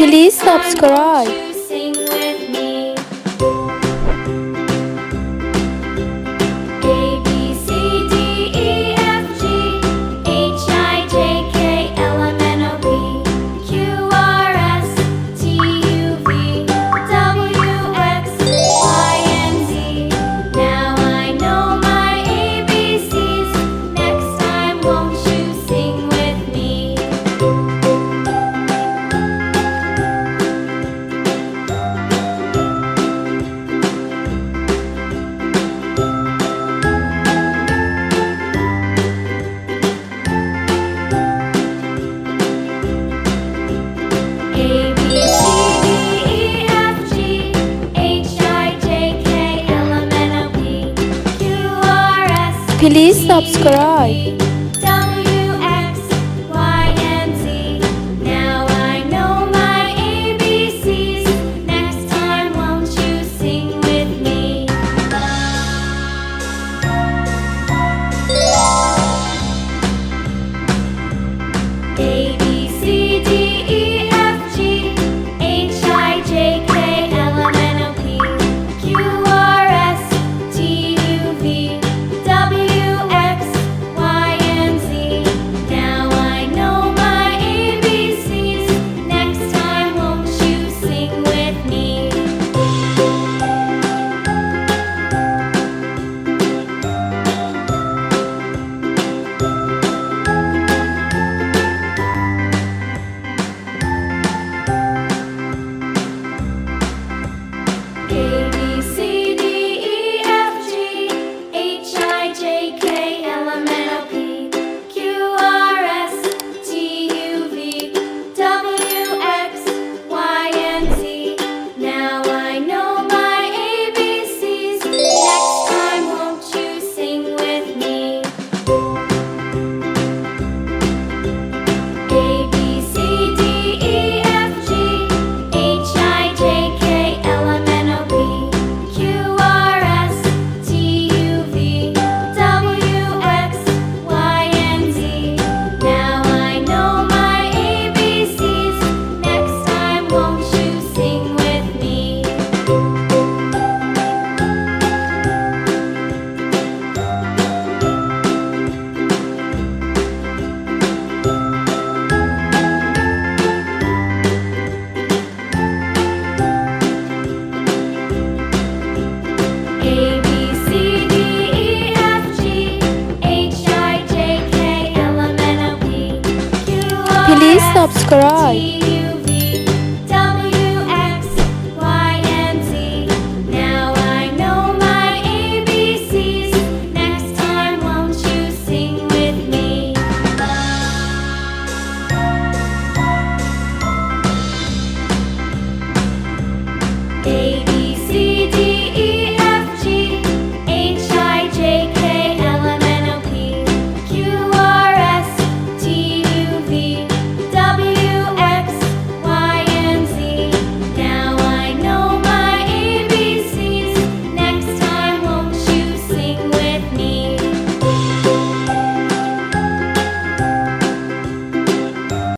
Please subscribe. Sing with me. A B C D E F G H I J K L M N O P Q R S T U V W X Y and Z. Now I know my ABCs. Next time, won't you sing with me? A B C D E F G H I J K L M N O P Q R S Please subscribe. W X Y and Z. Now I know my ABCs. Next time, won't you sing with me? A B C D E F G H I J K L M N O P Q R S T U V W X Y and Z. Now I know my ABCs. Next time, won't you sing with me? A B C D E F G H I J K L M N O P Q R S T U V W X Y and Z. Now I know my ABCs. Next time, won't you sing with me? A B C D E F G H I J K L M N O P Q R S T U V W X Y and Z. Now I know my ABCs. Next time, won't you sing with me? A B C D E F G H I J K L M N O P Q R Please S subscribe. T